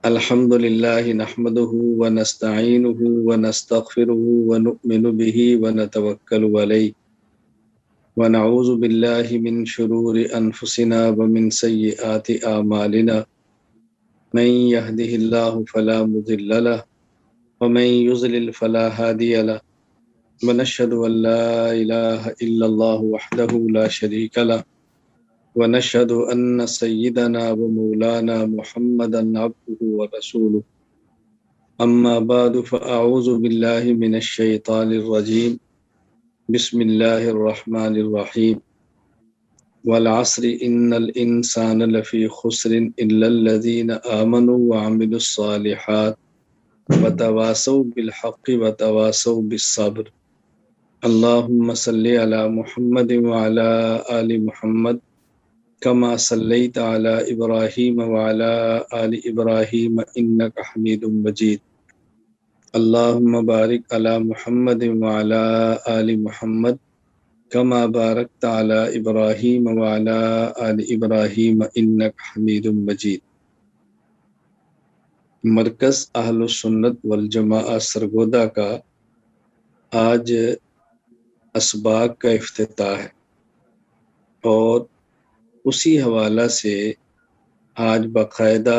الحمد لله نحمده ونستعينه ونستغفره ونؤمن به ونتوكل عليه ونعوذ بالله من شرور أنفسنا ومن سيئات أعمالنا من يهده الله فلا مضل له ومن يضلل فلا هادي له ونشهد أن لا إله إلا الله وحده لا شريك له ونشهد أن سيدنا ومولانا محمدا عبده ورسوله أما بعد فأعوذ بالله من الشيطان الرجيم بسم الله الرحمن الرحيم والعصر إن الإنسان لفي خسر إلا الذين آمنوا وعملوا الصالحات وتواصوا بالحق وتواصوا بالصبر اللهم صل على محمد وعلى آل محمد كما صليت على إبراهيم وعلى آل إبراهيم إنك حميد مجيد اللهم بارك على محمد وعلى آل محمد كما باركت على إبراهيم وعلى آل إبراهيم إنك حميد مجيد۔ مرکز اہل السنت والجماعہ سرگودا کا آج اسباق کا افتتاح ہے اور اسی حوالہ سے آج باقاعدہ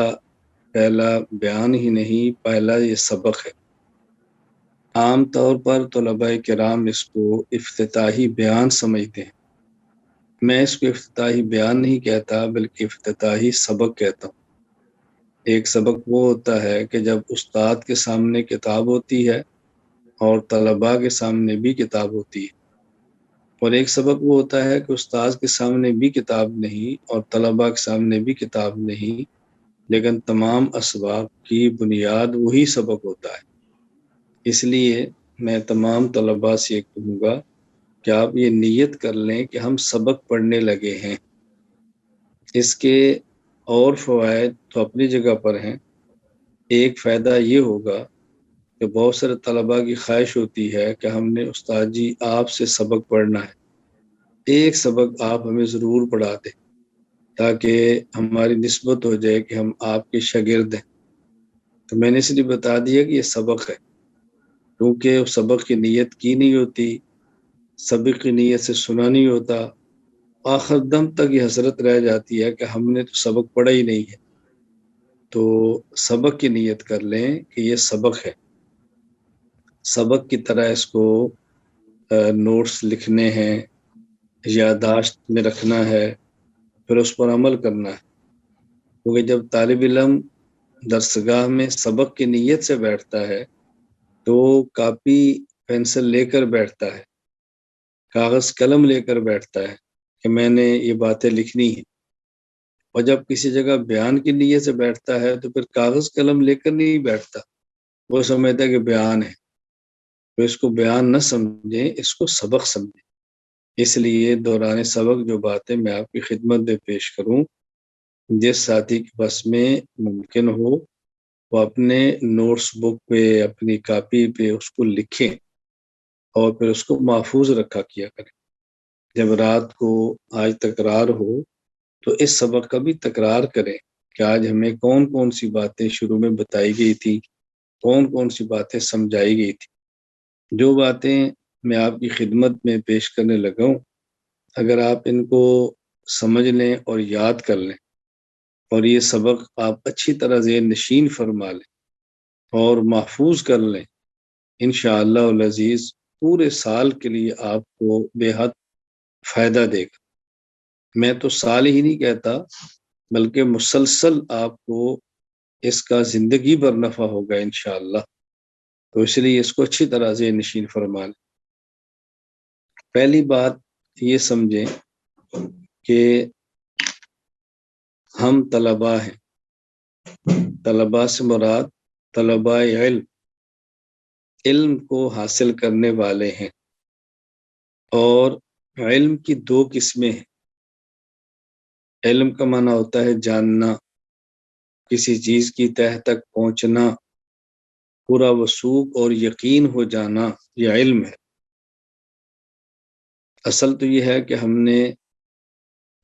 پہلا بیان ہی نہیں، پہلا یہ سبق ہے۔ عام طور پر طلباء کرام اس کو افتتاحی بیان سمجھتے ہیں، میں اس کو افتتاحی بیان نہیں کہتا بلکہ افتتاحی سبق کہتا ہوں۔ ایک سبق وہ ہوتا ہے کہ جب استاد کے سامنے کتاب ہوتی ہے اور طلباء کے سامنے بھی کتاب ہوتی ہے، اور ایک سبق وہ ہوتا ہے کہ استاد کے سامنے بھی کتاب نہیں اور طلباء کے سامنے بھی کتاب نہیں، لیکن تمام اسباق کی بنیاد وہی سبق ہوتا ہے۔ اس لیے میں تمام طلباء سے یہ کہوں گا کہ آپ یہ نیت کر لیں کہ ہم سبق پڑھنے لگے ہیں۔ اس کے اور فوائد تو اپنی جگہ پر ہیں۔ ایک فائدہ یہ ہوگا کہ بہت سارے طلباء کی خواہش ہوتی ہے کہ ہم نے استاد جی آپ سے سبق پڑھنا ہے، ایک سبق آپ ہمیں ضرور پڑھا دیں تاکہ ہماری نسبت ہو جائے کہ ہم آپ کے شاگرد ہیں۔ تو میں نے اس لیے بتا دیا کہ یہ سبق ہے، کیونکہ اس سبق کی نیت کی نہیں ہوتی، سبق کی نیت سے سنا نہیں ہوتا، آخر دم تک یہ حسرت رہ جاتی ہے کہ ہم نے تو سبق پڑھا ہی نہیں ہے۔ تو سبق کی نیت کر لیں کہ یہ سبق ہے، سبق کی طرح اس کو نوٹس لکھنے ہیں، یادداشت میں رکھنا ہے، پھر اس پر عمل کرنا ہے۔ کیونکہ جب طالب علم درسگاہ میں سبق کی نیت سے بیٹھتا ہے تو کاپی پینسل لے کر بیٹھتا ہے، کاغذ قلم لے کر بیٹھتا ہے کہ میں نے یہ باتیں لکھنی ہیں۔ اور جب کسی جگہ بیان کی نیت سے بیٹھتا ہے تو پھر کاغذ قلم لے کر نہیں بیٹھتا، وہ سمجھتا ہے کہ بیان ہے، تو اس کو بیان نہ سمجھیں، اس کو سبق سمجھیں۔ اس لیے دوران سبق جو باتیں میں آپ کی خدمت میں پیش کروں، جس ساتھی کے بس میں ممکن ہو وہ اپنے نوٹس بک پہ، اپنی کاپی پہ اس کو لکھیں اور پھر اس کو محفوظ رکھا کیا کریں۔ جب رات کو آج تکرار ہو تو اس سبق کا بھی تکرار کریں کہ آج ہمیں کون کون سی باتیں شروع میں بتائی گئی تھی، کون کون سی باتیں سمجھائی گئی تھی۔ جو باتیں میں آپ کی خدمت میں پیش کرنے لگا ہوں، اگر آپ ان کو سمجھ لیں اور یاد کر لیں اور یہ سبق آپ اچھی طرح ذہن نشین فرما لیں اور محفوظ کر لیں، انشاءاللہ العزیز پورے سال کے لیے آپ کو بے حد فائدہ دے گا۔ میں تو سال ہی نہیں کہتا بلکہ مسلسل آپ کو اس کا زندگی بھر نفع ہوگا انشاءاللہ۔ تو اس لیے اس کو اچھی طرح ذہن نشین فرما لیں۔ پہلی بات یہ سمجھیں کہ ہم طلباء ہیں، طلباء سے مراد طلباء علم کو حاصل کرنے والے ہیں، اور علم کی دو قسمیں ہیں۔ علم کا معنی ہوتا ہے جاننا، کسی چیز کی تہہ تک پہنچنا، پورا وثوق اور یقین ہو جانا، یہ علم ہے۔ اصل تو یہ ہے کہ ہم نے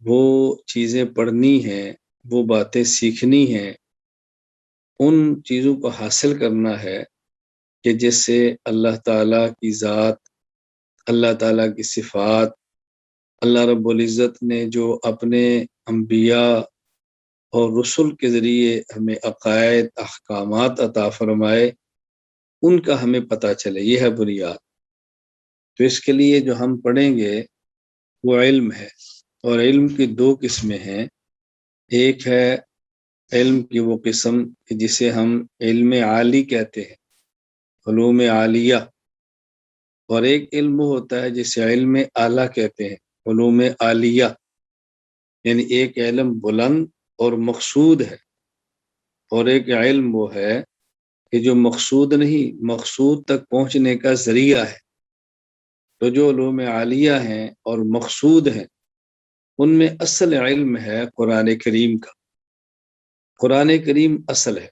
وہ چیزیں پڑھنی ہیں، وہ باتیں سیکھنی ہیں ان چیزوں کو حاصل کرنا ہے کہ جس سے اللہ تعالیٰ کی ذات، اللہ تعالیٰ کی صفات، اللہ رب العزت نے جو اپنے انبیاء اور رسل کے ذریعے ہمیں عقائد، احکامات عطا فرمائے، ان کا ہمیں پتہ چلے. یہ ہے بنیاد. تو اس کے لیے جو ہم پڑھیں گے وہ علم ہے، اور علم کی دو قسمیں ہیں. ایک ہے علم کی وہ قسم جسے ہم علم عالی کہتے ہیں، علوم عالیہ، اور ایک علم ہوتا ہے جسے علم اعلیٰ کہتے ہیں، علوم عالیہ. یعنی ایک علم بلند اور مقصود ہے، اور ایک علم وہ ہے کہ جو مقصود نہیں، مقصود تک پہنچنے کا ذریعہ ہے. تو جو علوم عالیہ ہیں اور مقصود ہیں، ان میں اصل علم ہے قرآن کریم کا. قرآن کریم اصل ہے.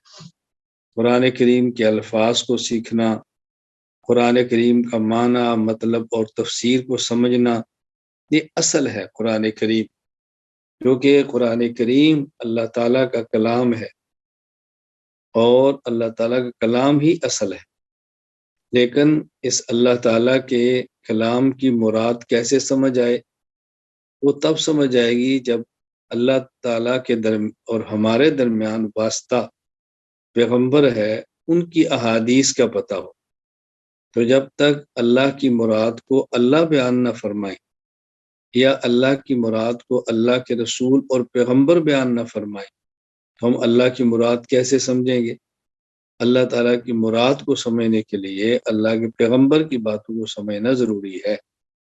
قرآن کریم کے الفاظ کو سیکھنا، قرآن کریم کا معنی، مطلب اور تفسیر کو سمجھنا، یہ اصل ہے قرآن کریم. کیونکہ قرآن کریم اللہ تعالیٰ کا کلام ہے، اور اللہ تعالیٰ کا کلام ہی اصل ہے. لیکن اس اللہ تعالیٰ کے کلام کی مراد کیسے سمجھ آئے؟ وہ تب سمجھ آئے گی جب اللہ تعالیٰ کے اور ہمارے درمیان واسطہ پیغمبر ہے، ان کی احادیث کا پتہ ہو. تو جب تک اللہ کی مراد کو اللہ بیان نہ فرمائیں، یا اللہ کی مراد کو اللہ کے رسول اور پیغمبر بیان نہ فرمائیں، تو ہم اللہ کی مراد کیسے سمجھیں گے؟ اللہ تعالیٰ کی مراد کو سمجھنے کے لیے اللہ کے پیغمبر کی باتوں کو سمجھنا ضروری ہے،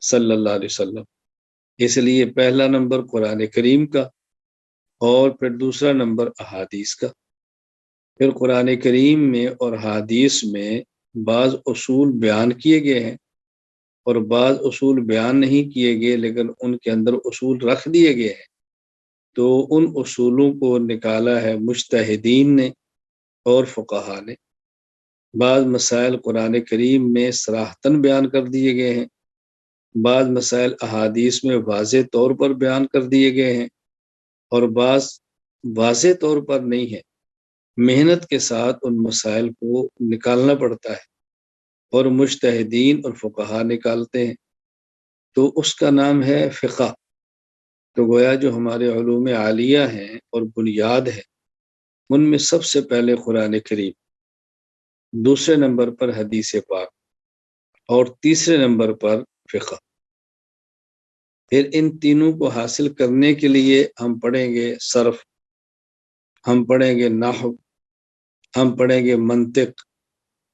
صلی اللہ علیہ وسلم. اس لیے پہلا نمبر قرآن کریم کا، اور پھر دوسرا نمبر احادیث کا. پھر قرآن کریم میں اور حدیث میں بعض اصول بیان کیے گئے ہیں، اور بعض اصول بیان نہیں کیے گئے لیکن ان کے اندر اصول رکھ دیے گئے ہیں. تو ان اصولوں کو نکالا ہے مجتہدین نے اور فقہا نے. بعض مسائل قرآن کریم میں صراحتاً بیان کر دیے گئے ہیں، بعض مسائل احادیث میں واضح طور پر بیان کر دیے گئے ہیں، اور بعض واضح طور پر نہیں ہے. محنت کے ساتھ ان مسائل کو نکالنا پڑتا ہے، اور مجتہدین اور فقہا نکالتے ہیں. تو اس کا نام ہے فقہ. تو گویا جو ہمارے علوم عالیہ ہیں اور بنیاد ہے، ان میں سب سے پہلے قرآن کریم، دوسرے نمبر پر حدیث پاک، اور تیسرے نمبر پر فقہ. پھر ان تینوں کو حاصل کرنے کے لیے ہم پڑھیں گے صرف، ہم پڑھیں گے نحو، ہم پڑھیں گے منطق،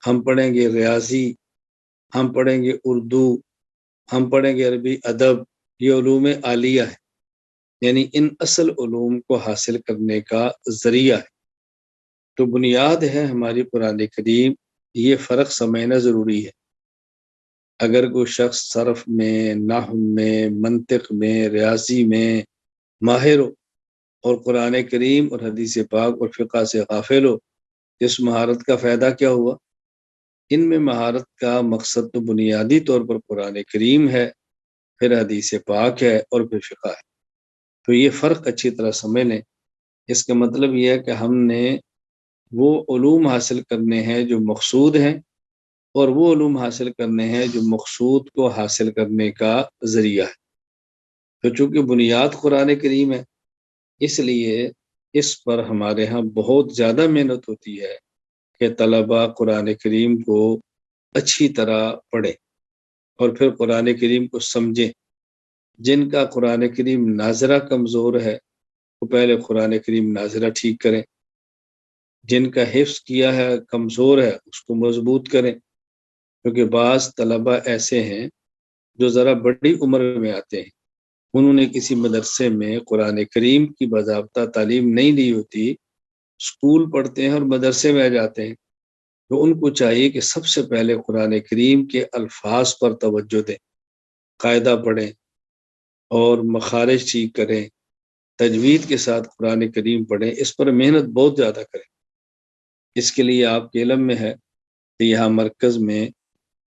ہم پڑھیں گے ریاضی، ہم پڑھیں گے اردو، ہم پڑھیں گے عربی ادب. یہ علوم عالیہ ہے، یعنی ان اصل علوم کو حاصل کرنے کا ذریعہ ہے. تو بنیاد ہے ہماری قرآن کریم. یہ فرق سمجھنا ضروری ہے. اگر کوئی شخص صرف میں، نحو میں، منطق میں، ریاضی میں ماہر ہو، اور قرآن کریم اور حدیث پاک اور فقہ سے غافل ہو، اس مہارت کا فائدہ کیا ہوا؟ ان میں مہارت کا مقصد تو بنیادی طور پر قرآن کریم ہے، پھر حدیث پاک ہے، اور پھر فقہ ہے. تو یہ فرق اچھی طرح سمجھ لیں. اس کا مطلب یہ ہے کہ ہم نے وہ علوم حاصل کرنے ہیں جو مقصود ہیں، اور وہ علوم حاصل کرنے ہیں جو مقصود کو حاصل کرنے کا ذریعہ ہے. تو چونکہ بنیاد قرآن کریم ہے، اس لیے اس پر ہمارے ہاں بہت زیادہ محنت ہوتی ہے کہ طلباء قرآن کریم کو اچھی طرح پڑھیں، اور پھر قرآن کریم کو سمجھیں. جن کا قرآن کریم ناظرہ کمزور ہے، وہ پہلے قرآن کریم ناظرہ ٹھیک کریں. جن کا حفظ کیا ہے کمزور ہے، اس کو مضبوط کریں. کیونکہ بعض طلباء ایسے ہیں جو ذرا بڑی عمر میں آتے ہیں، انہوں نے کسی مدرسے میں قرآن کریم کی باضابطہ تعلیم نہیں لی ہوتی، اسکول پڑھتے ہیں اور مدرسے میں آ جاتے ہیں. تو ان کو چاہیے کہ سب سے پہلے قرآن کریم کے الفاظ پر توجہ دیں، قاعدہ پڑھیں، اور مخارج ٹھیک کریں، تجوید کے ساتھ قرآن کریم پڑھیں. اس پر محنت بہت زیادہ کریں. اس کے لیے آپ کے علم میں ہے کہ یہاں مرکز میں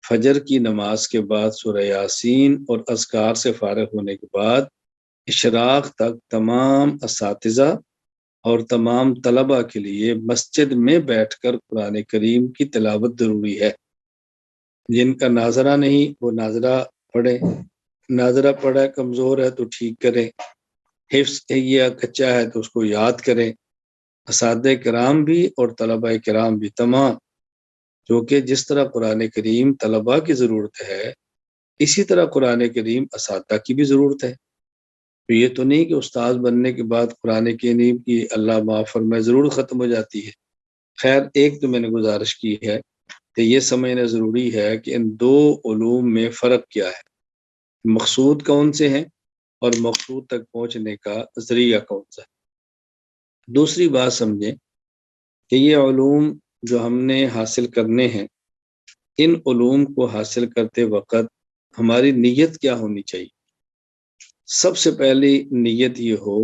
فجر کی نماز کے بعد سورہ یاسین اور اذکار سے فارغ ہونے کے بعد اشراق تک تمام اساتذہ اور تمام طلبہ کے لیے مسجد میں بیٹھ کر قرآن کریم کی تلاوت ضروری ہے۔ جن کا ناظرہ نہیں وہ ناظرہ پڑھے، ناظرہ پڑھا کمزور ہے تو ٹھیک کرے، حفظ یا کچا ہے تو اس کو یاد کریں۔ اساتذہ کرام بھی اور طلبہ کرام بھی تمام، کیونکہ جس طرح قرآن کریم طلبہ کی ضرورت ہے اسی طرح قرآن کریم اساتذہ کی بھی ضرورت ہے۔ تو یہ تو نہیں کہ استاد بننے کے بعد قرآن کریم کی اللہ معاف فرمائے ضرور ختم ہو جاتی ہے۔ خیر، ایک تو میں نے گزارش کی ہے کہ یہ سمجھنا ضروری ہے کہ ان دو علوم میں فرق کیا ہے، مقصود کون سے ہیں اور مقصود تک پہنچنے کا ذریعہ کون سا ہے۔ دوسری بات سمجھیں کہ یہ علوم جو ہم نے حاصل کرنے ہیں، ان علوم کو حاصل کرتے وقت ہماری نیت کیا ہونی چاہیے؟ سب سے پہلی نیت یہ ہو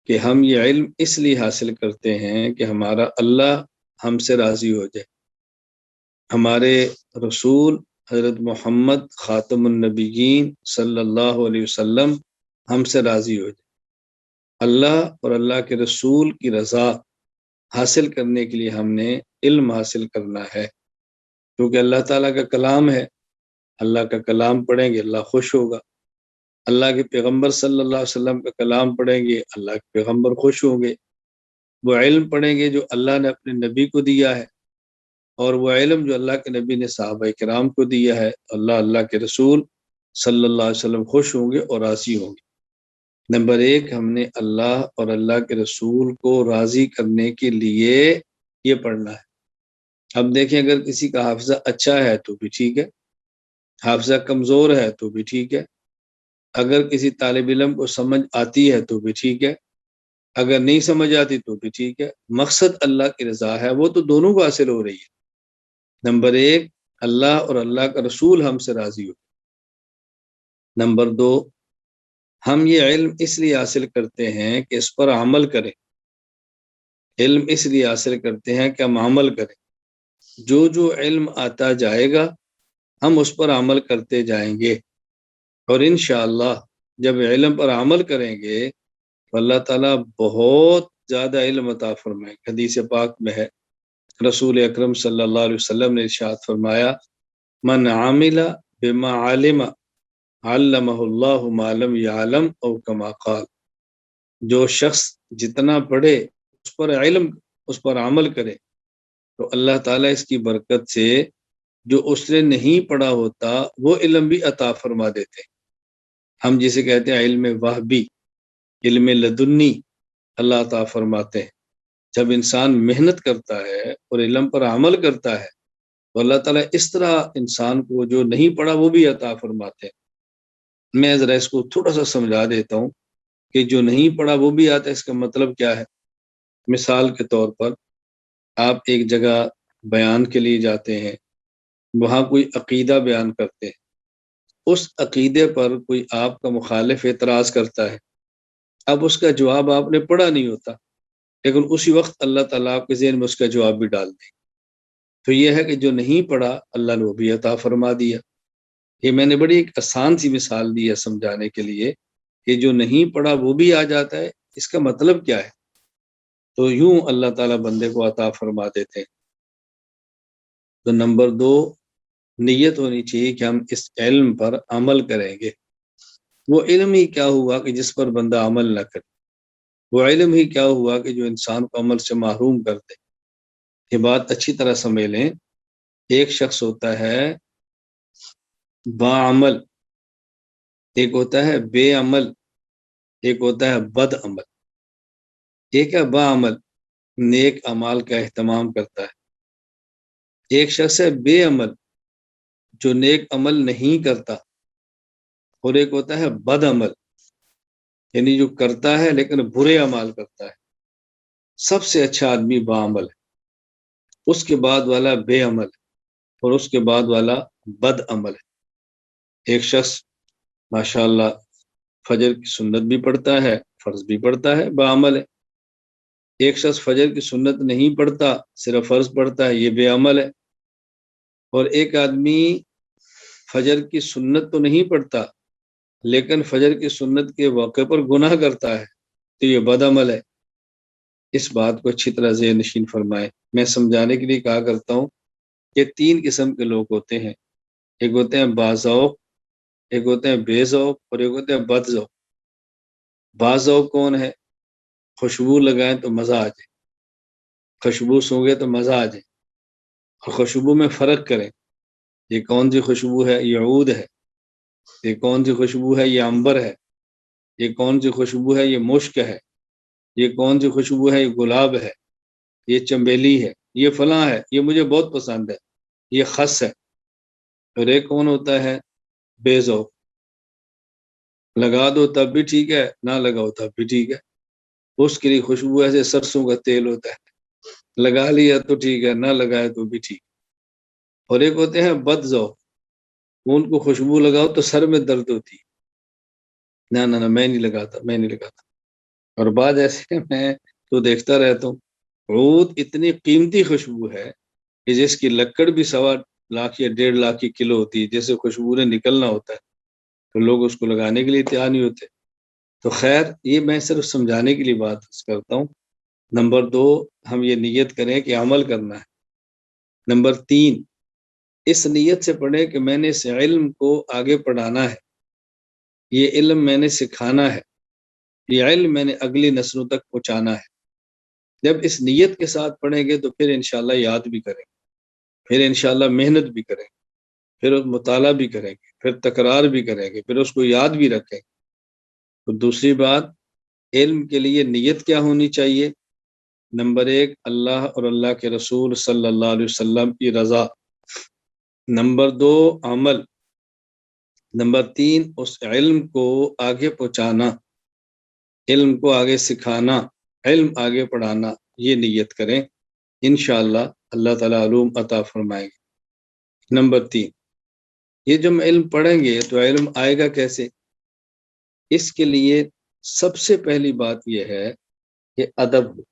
کہ ہم یہ علم اس لیے حاصل کرتے ہیں کہ ہمارا اللہ ہم سے راضی ہو جائے، ہمارے رسول حضرت محمد خاتم النبیین صلی اللہ علیہ وسلم ہم سے راضی ہو جائے۔ اللہ اور اللہ کے رسول کی رضا حاصل کرنے کے لیے ہم نے علم حاصل کرنا ہے، کیونکہ اللہ تعالیٰ کا کلام ہے، اللہ کا کلام پڑھیں گے اللہ خوش ہوگا، اللہ کے پیغمبر صلی اللہ علیہ وسلم کا کلام پڑھیں گے اللہ کے پیغمبر خوش ہوں گے۔ وہ علم پڑھیں گے جو اللہ نے اپنے نبی کو دیا ہے، اور وہ علم جو اللہ کے نبی نے صحابہ کرام کو دیا ہے، اللہ کے رسول صلی اللہ علیہ وسلم خوش ہوں گے اور راضی ہوں گے۔ نمبر ایک، ہم نے اللہ اور اللہ کے رسول کو راضی کرنے کے لیے یہ پڑھنا ہے۔ اب دیکھیں، اگر کسی کا حافظہ اچھا ہے تو بھی ٹھیک ہے، حافظہ کمزور ہے تو بھی ٹھیک ہے، اگر کسی طالب علم کو سمجھ آتی ہے تو بھی ٹھیک ہے، اگر نہیں سمجھ آتی تو بھی ٹھیک ہے، مقصد اللہ کی رضا ہے، وہ تو دونوں کو حاصل ہو رہی ہے۔ نمبر ایک، اللہ اور اللہ کا رسول ہم سے راضی ہو۔ نمبر دو، ہم یہ علم اس لیے حاصل کرتے ہیں کہ اس پر عمل کریں، علم اس لیے حاصل کرتے ہیں کہ ہم عمل کریں، جو علم آتا جائے گا ہم اس پر عمل کرتے جائیں گے، اور انشاءاللہ جب علم پر عمل کریں گے تو اللہ تعالیٰ بہت زیادہ علم عطا فرمائے۔ حدیث پاک میں ہے، رسول اکرم صلی اللہ علیہ وسلم نے ارشاد فرمایا، من عامل بما علم علمہ اللہ ما لم یعلم او کما قال، جو شخص جتنا پڑھے اس پر علم، اس پر عمل کرے تو اللہ تعالیٰ اس کی برکت سے جو اس نے نہیں پڑھا ہوتا وہ علم بھی عطا فرما دیتے ہیں۔ ہم جسے کہتے ہیں علم وہبی، علم لدنی اللہ عطا فرماتے ہیں۔ جب انسان محنت کرتا ہے اور علم پر عمل کرتا ہے تو اللہ تعالیٰ اس طرح انسان کو جو نہیں پڑھا وہ بھی عطا فرماتے ہیں۔ میں ذرا اس کو تھوڑا سا سمجھا دیتا ہوں کہ جو نہیں پڑھا وہ بھی آتا ہے، اس کا مطلب کیا ہے۔ مثال کے طور پر آپ ایک جگہ بیان کے لیے جاتے ہیں، وہاں کوئی عقیدہ بیان کرتے ہیں، اس عقیدے پر کوئی آپ کا مخالف اعتراض کرتا ہے، اب اس کا جواب آپ نے پڑھا نہیں ہوتا، لیکن اسی وقت اللہ تعالیٰ آپ کے ذہن میں اس کا جواب بھی ڈال دے۔ تو یہ ہے کہ جو نہیں پڑھا اللہ نے وہ بھی عطا فرما دیا۔ یہ میں نے بڑی ایک آسان سی مثال دی ہے سمجھانے کے لیے کہ جو نہیں پڑھا وہ بھی آ جاتا ہے، اس کا مطلب کیا ہے۔ تو یوں اللہ تعالیٰ بندے کو عطا فرما دیتے ہیں۔ تو نمبر دو، نیت ہونی چاہیے کہ ہم اس علم پر عمل کریں گے۔ وہ علم ہی کیا ہوا کہ جس پر بندہ عمل نہ کرے، وہ علم ہی کیا ہوا کہ جو انسان کو عمل سے محروم کر دے۔ یہ بات اچھی طرح سمجھ لیں، ایک شخص ہوتا ہے باعمل، ایک ہوتا ہے بے عمل، ایک ہوتا ہے بد عمل۔ ایک ہے باعمل، نیک اعمال کا اہتمام کرتا ہے، ایک شخص ہے بے عمل جو نیک عمل نہیں کرتا، اور ایک ہوتا ہے بد عمل یعنی جو کرتا ہے لیکن برے اعمال کرتا ہے۔ سب سے اچھا آدمی باعمل ہے، اس کے بعد والا بے عمل ہے، اور اس کے بعد والا بد عمل ہے۔ ایک شخص ماشاءاللہ فجر کی سنت بھی پڑھتا ہے، فرض بھی پڑھتا ہے، باعمل ہے۔ ایک شخص فجر کی سنت نہیں پڑھتا، صرف فرض پڑھتا ہے، یہ بے عمل ہے۔ اور ایک آدمی فجر کی سنت تو نہیں پڑھتا لیکن فجر کی سنت کے موقع پر گناہ کرتا ہے، تو یہ بد عمل ہے۔ اس بات کو اچھی طرح ذہن نشین فرمائے۔ میں سمجھانے کے لیے کہا کرتا ہوں کہ 3 قسم کے لوگ ہوتے ہیں، ایک ہوتے ہیں باذوق، ایک ہوتے ہیں بے ذوق، اور ایک ہوتے ہیں بد ذوق۔ باذوق کون ہے؟ خوشبو لگائیں تو مزہ آ جائے، خوشبو سونگے تو مزہ آ جائے، اور خوشبو میں فرق کریں، یہ کون سی خوشبو ہے؟ یہ عود ہے۔ یہ کون سی خوشبو ہے؟ یہ عنبر ہے۔ یہ کون سی خوشبو ہے؟ یہ مشک ہے۔ یہ کون سی خوشبو ہے؟ یہ گلاب ہے، یہ چنبیلی ہے، یہ فلاں ہے، یہ مجھے بہت پسند ہے، یہ خس ہے۔ اور ایک کون ہوتا ہے؟ بے ذوق، لگا دو تب بھی ٹھیک ہے، نہ لگاؤ تب بھی ٹھیک ہے، اس کے لیے خوشبو ایسے سرسوں کا تیل ہوتا ہے، لگا لیا تو ٹھیک ہے، نہ لگایا تو بھی ٹھیک۔ اور ایک ہوتے ہیں بد ذوق، ان کو خوشبو لگاؤ تو سر میں درد ہوتی، نہ نہ نہ میں نہیں لگاتا، میں نہیں لگاتا۔ اور بعد ایسے میں تو دیکھتا رہتا ہوں، عود اتنی قیمتی خوشبو ہے کہ جس کی لکڑ بھی 1.25 یا 1.5 کی کلو ہوتی ہے، جیسے خوشبو نے نکلنا ہوتا ہے، تو لوگ اس کو لگانے کے لیے تیار نہیں ہوتے۔ تو خیر، یہ میں صرف سمجھانے کے لیے بات کرتا ہوں۔ نمبر 2، ہم یہ نیت کریں کہ عمل کرنا ہے۔ نمبر 3، اس نیت سے پڑھیں کہ میں نے اس علم کو آگے پڑھانا ہے، یہ علم میں نے سکھانا ہے، یہ علم میں نے اگلی نسلوں تک پہنچانا ہے۔ جب اس نیت کے ساتھ پڑھیں گے تو پھر انشاءاللہ یاد بھی کریں گے، پھر انشاءاللہ محنت بھی کریں گے، پھر مطالعہ بھی کریں گے، پھر تکرار بھی کریں گے، پھر اس کو یاد بھی رکھیں گے۔ تو دوسری بات، علم کے لیے نیت کیا ہونی چاہیے؟ نمبر 1، اللہ اور اللہ کے رسول صلی اللہ علیہ وسلم کی رضا۔ نمبر 2، عمل۔ نمبر 3، اس علم کو آگے پہنچانا، علم کو آگے سکھانا، علم آگے پڑھانا، یہ نیت کریں، انشاءاللہ اللہ تعالیٰ علوم عطا فرمائیں گے۔ نمبر 3، یہ جب ہم علم پڑھیں گے تو علم آئے گا کیسے؟ اس کے لیے سب سے پہلی بات یہ ہے کہ ادب ہو،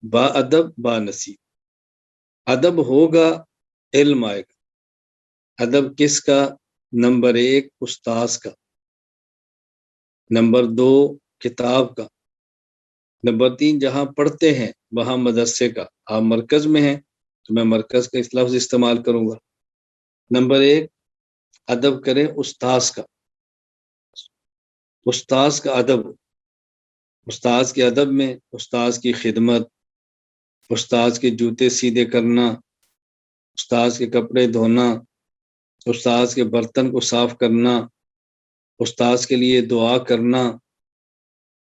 با ادب با نصیب۔ ادب ہوگا، علم آئے گا۔ ادب کس کا؟ نمبر 1، استاذ کا۔ نمبر 2، کتاب کا۔ نمبر 3، جہاں پڑھتے ہیں وہاں مدرسے کا۔ آپ مرکز میں ہیں تو میں مرکز کا اس لفظ استعمال کروں گا۔ نمبر 1، ادب کریں استاذ کا، استاذ کا ادب۔ استاذ کے ادب میں استاذ کی خدمت، استاذ کے جوتے سیدھے کرنا، استاذ کے کپڑے دھونا، استاذ کے برتن کو صاف کرنا، استاذ کے لیے دعا کرنا،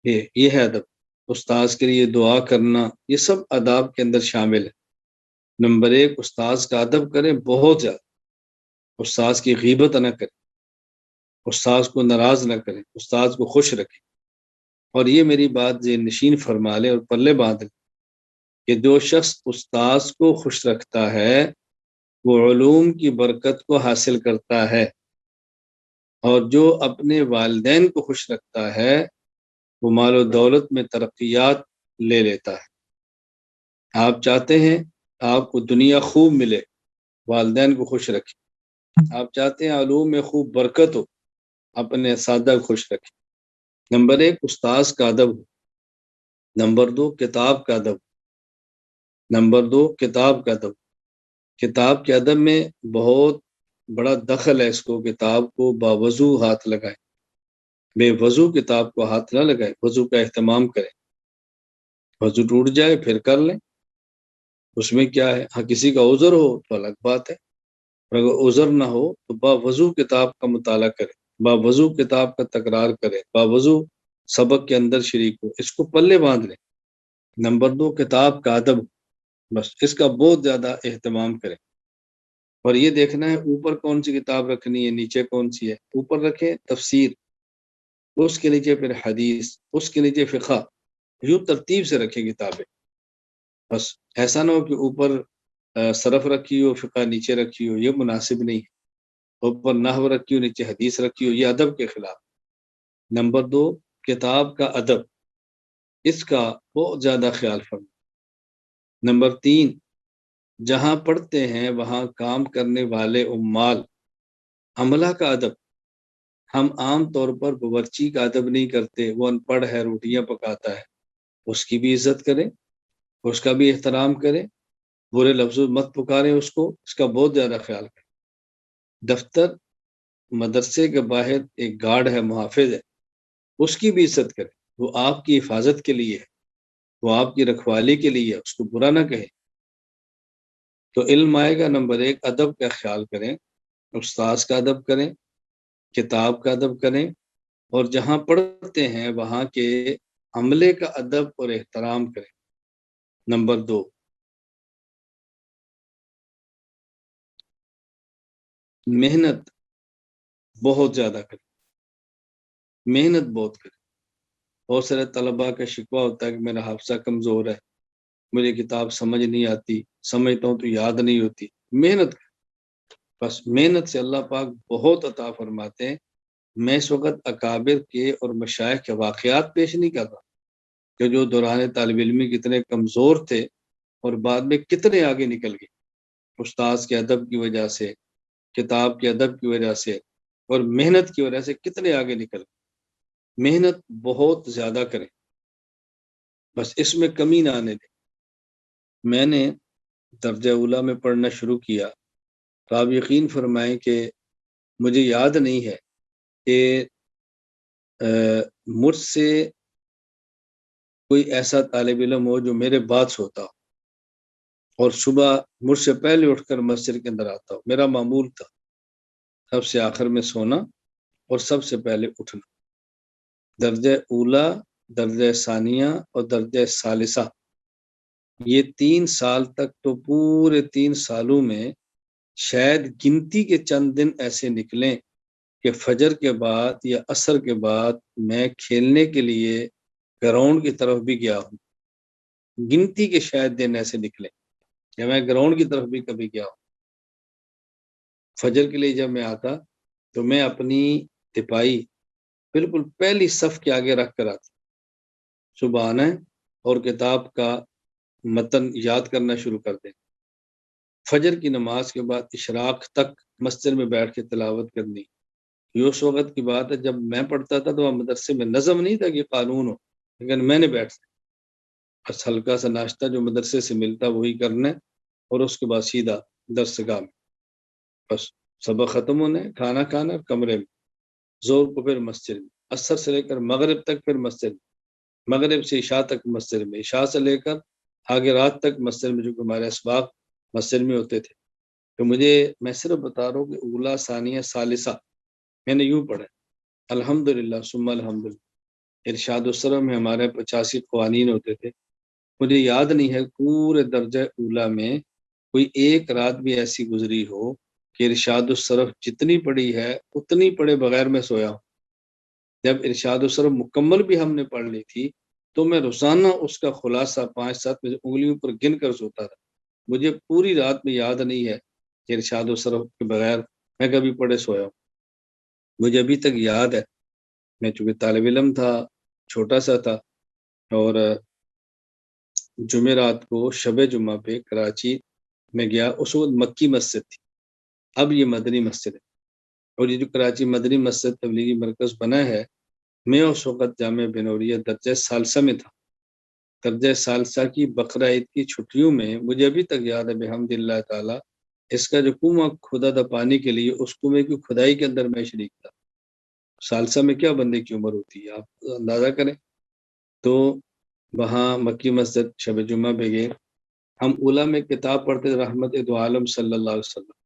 یہ ہے ادب۔ استاذ کے لیے دعا کرنا، یہ سب آداب کے اندر شامل ہے۔ نمبر 1، استاذ کا ادب کریں بہت زیادہ، استاذ کی غیبت نہ کریں، استاذ کو ناراض نہ کریں، استاذ کو خوش رکھیں۔ اور یہ میری بات ذہن نشین فرما لیں اور پلے باندھ لیں کہ جو شخص استاذ کو خوش رکھتا ہے وہ علوم کی برکت کو حاصل کرتا ہے، اور جو اپنے والدین کو خوش رکھتا ہے وہ مال و دولت میں ترقیات لے لیتا ہے۔ آپ چاہتے ہیں آپ کو دنیا خوب ملے، والدین کو خوش رکھیں۔ آپ چاہتے ہیں علوم میں خوب برکت ہو، اپنے اساتذہ کو خوش رکھیں۔ نمبر 1، استاذ کا ادب ہو۔ نمبر 2، کتاب کا ادب۔ نمبر 2، کتاب کا ادب۔ کتاب کے ادب میں بہت بڑا دخل ہے اس کو، کتاب کو باوضو ہاتھ لگائیں، بے وضو کتاب کو ہاتھ نہ لگائیں، وضو کا اہتمام کریں۔ وضو ٹوٹ جائے پھر کر لیں، اس میں کیا ہے؟ ہاں کسی کا عذر ہو تو الگ بات ہے، اور اگر عذر نہ ہو تو باوضو کتاب کا مطالعہ کریں، باوضو کتاب کا تکرار کریں، باوضو سبق کے اندر شریک ہو، اس کو پلے باندھ لیں۔ نمبر 2، کتاب کا ادب، بس اس کا بہت زیادہ اہتمام کریں۔ اور یہ دیکھنا ہے اوپر کون سی کتاب رکھنی ہے، نیچے کون سی ہے۔ اوپر رکھیں تفسیر، اس کے نیچے پھر حدیث، اس کے نیچے فقہ، یوں ترتیب سے رکھیں کتابیں۔ بس ایسا نہ ہو کہ اوپر صرف رکھی ہو، فقہ نیچے رکھی ہو، یہ مناسب نہیں ہے۔ اوپر نحو رکھی ہو، نیچے حدیث رکھی ہو، یہ ادب کے خلاف۔ نمبر 2، کتاب کا ادب، اس کا بہت زیادہ خیال فرمائیں۔ نمبر 3، جہاں پڑھتے ہیں وہاں کام کرنے والے عمال، عملہ کا ادب۔ ہم عام طور پر باورچی کا ادب نہیں کرتے، وہ ان پڑھ ہے، روٹیاں پکاتا ہے، اس کی بھی عزت کریں، اس کا بھی احترام کریں، برے لفظوں مت پکاریں اس کو، اس کا بہت زیادہ خیال کریں۔ دفتر مدرسے کے باہر ایک گارڈ ہے، محافظ ہے، اس کی بھی عزت کریں، وہ آپ کی حفاظت کے لیے ہے، وہ آپ کی رکھوالی کے لیے ہے، اس کو برا نہ کہیں۔ تو علم آئے گا، نمبر 1 ادب کا خیال کریں، استاذ کا ادب کریں، کتاب کا ادب کریں، اور جہاں پڑھتے ہیں وہاں کے عملے کا ادب اور احترام کریں۔ نمبر 2 محنت بہت زیادہ کریں، محنت بہت کریں۔ بہت سارے طلباء کا شکوہ ہوتا ہے کہ میرا حافظہ کمزور ہے، مجھے کتاب سمجھ نہیں آتی، سمجھتا ہوں تو یاد نہیں ہوتی۔ محنت کریں، بس محنت سے اللہ پاک بہت عطا فرماتے ہیں۔ میں اس وقت اکابر کے اور مشائخ کے واقعات پیش نہیں کر رہا کہ جو دوران طالب علمی کتنے کمزور تھے اور بعد میں کتنے آگے نکل گئے، استاذ کے ادب کی وجہ سے، کتاب کے ادب کی وجہ سے اور محنت کی وجہ سے کتنے آگے نکل گئے۔ محنت بہت زیادہ کریں، بس اس میں کمی نہ آنے دیں۔ میں نے درجہ اولیٰ میں پڑھنا شروع کیا تو آپ یقین فرمائیں کہ مجھے یاد نہیں ہے کہ مجھ سے کوئی ایسا طالب علم ہو جو میرے بعد سوتا ہو اور صبح مجھ سے پہلے اٹھ کر مسجد کے اندر آتا ہو۔ میرا معمول تھا سب سے آخر میں سونا اور سب سے پہلے اٹھنا۔ درجہ اولیٰ، درجہ ثانیہ اور درجہ ثالثہ، یہ 3 سال تک تو پورے 3 سالوں میں شاید گنتی کے چند دن ایسے نکلیں کہ فجر کے بعد یا عصر کے بعد میں کھیلنے کے لیے گراؤنڈ کی طرف بھی گیا ہوں۔ گنتی کے شاید دن ایسے نکلے کہ میں گراؤنڈ کی طرف بھی کبھی گیا ہوں۔ فجر کے لیے جب میں آتا تو میں اپنی تپائی بالکل پہلی صف کے آگے رکھ کر آتا، صبح آنا ہے اور کتاب کا متن یاد کرنا شروع کر دیں، فجر کی نماز کے بعد اشراق تک مسجد میں بیٹھ کے تلاوت کرنی۔ یہ اس وقت کی بات ہے جب میں پڑھتا تھا تو مدرسے میں نظم نہیں تھا کہ قانون ہو، لیکن میں نے بیٹھتا بس ہلکا سا ناشتہ جو مدرسے سے ملتا وہی کرنا ہے اور اس کے بعد سیدھا درسگاہ میں، بس سبق ختم ہونے، کھانا کھانا کمرے میں، زور کو پھر مسجد میں، عصر سے لے کر مغرب تک پھر مسجد میں، مغرب سے عشاء تک مسجد میں، عشاء سے لے کر آگے رات تک مسجد میں، جو کہ ہمارے اسباق مسجد میں ہوتے تھے۔ تو میں صرف بتا رہا ہوں کہ اولیٰ، ثانیہ، ثالثہ میں نے یوں پڑھا الحمدللہ ثم الحمدللہ۔ ارشاد السرہ میں ہمارے 85 قوانین ہوتے تھے، مجھے یاد نہیں ہے پورے درجہ اولیٰ میں کوئی ایک رات بھی ایسی گزری ہو کہ ارشاد الصرف جتنی پڑھی ہے اتنی پڑھے بغیر میں سویا ہوں۔ جب ارشاد الصرف مکمل بھی ہم نے پڑھ لی تھی تو میں روزانہ اس کا خلاصہ 5-7 میں انگلیوں پر گن کر سوتا تھا۔ مجھے پوری رات میں یاد نہیں ہے کہ ارشاد الصرف کے بغیر میں کبھی پڑھے سویا ہوں۔ مجھے ابھی تک یاد ہے، میں چونکہ طالب علم تھا، چھوٹا سا تھا، اور جمعرات کو شب جمعہ پہ کراچی میں گیا، اس وقت مکی مسجد تھی، اب یہ مدنی مسجد ہے، اور یہ جو کراچی مدنی مسجد تبلیغی مرکز بنا ہے، میں اس وقت جامعہ بنوریہ درجہ ثالثہ میں تھا۔ درجہ ثالثہ کی بقرہ عید کی چھٹیوں میں مجھے ابھی تک یاد ہے بحمد اللہ تعالیٰ، اس کا جو کنواں کھدا تھا پانی کے لیے، اس کنویں کی کھدائی کے اندر میں شریک تھا۔ ثالثہ میں کیا بندے کی عمر ہوتی ہے آپ اندازہ کریں۔ تو وہاں مکی مسجد شب جمعہ پہ گئے، ہم اولیٰ میں کتاب پڑھتے تھے رحمت دو عالم صلی اللہ علیہ وسلم،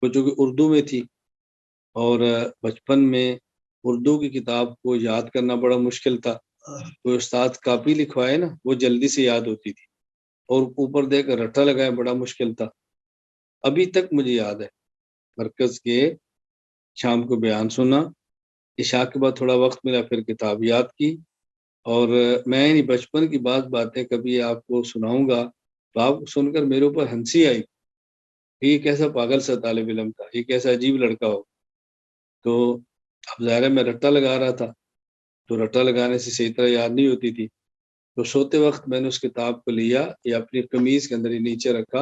وہ جو کہ اردو میں تھی، اور بچپن میں اردو کی کتاب کو یاد کرنا بڑا مشکل تھا، کوئی استاد کاپی لکھوائے نا وہ جلدی سے یاد ہوتی تھی، اور اوپر دے کر رٹا لگائے بڑا مشکل تھا۔ ابھی تک مجھے یاد ہے مرکز کے شام کو بیان سنا، عشاء کے بعد تھوڑا وقت ملا پھر کتاب یاد کی، اور میں بچپن کی باتیں کبھی آپ کو سناؤں گا تو آپ سن کر میرے اوپر ہنسی آئی، یہ کیسا پاگل سا طالب علم تھا، یہ کیسا عجیب لڑکا ہو۔ تو اب ظاہر ہے میں رٹا لگا رہا تھا، تو رٹا لگانے سے صحیح طرح یاد نہیں ہوتی تھی، تو سوتے وقت میں نے اس کتاب کو لیا یا اپنی قمیض کے اندر ہی نیچے رکھا،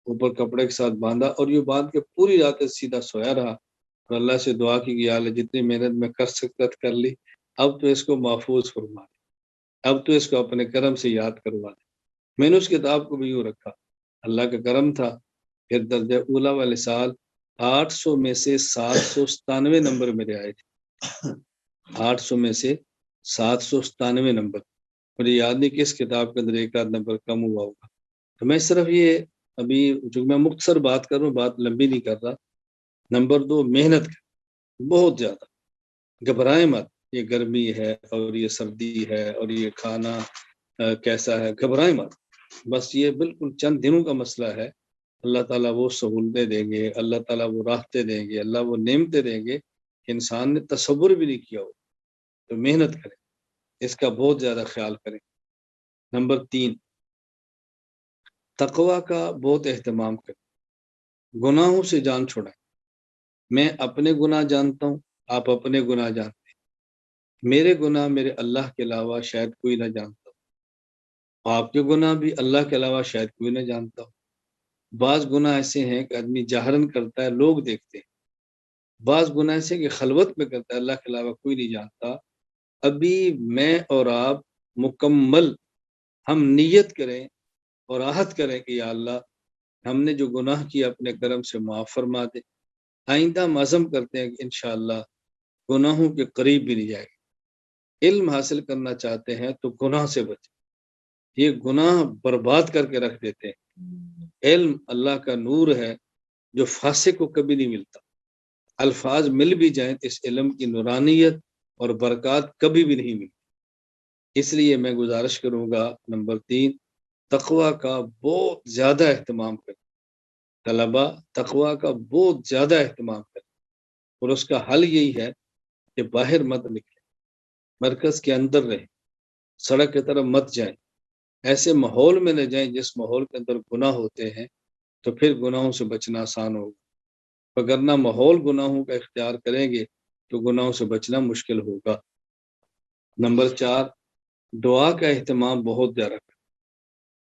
اوپر کپڑے کے ساتھ باندھا، اور یہ باندھ کے پوری رات سیدھا سویا رہا، اور اللہ سے دعا کی کہ یا اللہ جتنی محنت میں کر سکتا کر لی، اب تو اس کو محفوظ فرما۔ اب تو اس کو اپنے کرم سے یاد کروا دے۔ میں نے اس کتاب کو بھی یوں رکھا، اللہ کا کرم تھا، پھر درجہ اولا والے سال 800 میں سے 797 نمبر میرے آئے تھے، 800 میں سے 797 نمبر، مجھے یاد نہیں کس کتاب کے اندر ایک آدھ نمبر کم ہوا ہوگا۔ تو میں صرف یہ ابھی جو میں مختصر بات کر رہا ہوں، بات لمبی نہیں کر رہا۔ نمبر 2، محنت کر، بہت زیادہ، گھبرائیں مت، یہ گرمی ہے اور یہ سردی ہے اور یہ کھانا کیسا ہے، گھبرائیں مت، بس یہ بالکل چند دنوں کا مسئلہ ہے، اللہ تعالیٰ وہ سہولتیں دیں گے، اللہ تعالیٰ وہ راحتیں دیں گے، اللہ وہ نعمتیں دیں گے کہ انسان نے تصور بھی نہیں کیا ہو۔ تو محنت کریں، اس کا بہت زیادہ خیال کریں۔ نمبر 3، تقوی کا بہت اہتمام کریں، گناہوں سے جان چھوڑیں۔ میں اپنے گناہ جانتا ہوں، آپ اپنے گناہ جانتے ہیں، میرے گناہ میرے اللہ کے علاوہ شاید کوئی نہ جانتا ہو، آپ کے گناہ بھی اللہ کے علاوہ شاید کوئی نہ جانتا ہو۔ بعض گناہ ایسے ہیں کہ آدمی جاہرن کرتا ہے، لوگ دیکھتے ہیں، بعض گناہ ایسے کہ خلوت میں کرتا ہے، اللہ کے علاوہ کوئی نہیں جانتا۔ ابھی میں اور آپ مکمل ہم نیت کریں اور عہد کریں کہ یا اللہ ہم نے جو گناہ کیا اپنے کرم سے معاف فرما دے، آئندہ ہم عزم کرتے ہیں کہ انشاءاللہ گناہوں کے قریب بھی نہیں جائے گا۔ علم حاصل کرنا چاہتے ہیں تو گناہ سے بچیں، یہ گناہ برباد کر کے رکھ دیتے ہیں۔ علم اللہ کا نور ہے جو فاسق کو کبھی نہیں ملتا، الفاظ مل بھی جائیں اس علم کی نورانیت اور برکات کبھی بھی نہیں ملتی۔ اس لیے میں گزارش کروں گا، نمبر 3، تقوی کا بہت زیادہ اہتمام کریں، طلبا تقوی کا بہت زیادہ اہتمام کریں، اور اس کا حل یہی ہے کہ باہر مت نکلیں، مرکز کے اندر رہیں، سڑک کی طرف مت جائیں، ایسے ماحول میں نہ جائیں جس ماحول کے اندر گناہ ہوتے ہیں، تو پھر گناہوں سے بچنا آسان ہوگا، وگرنہ ماحول گناہوں کا اختیار کریں گے تو گناہوں سے بچنا مشکل ہوگا۔ نمبر 4، دعا کا اہتمام بہت زیادہ کریں،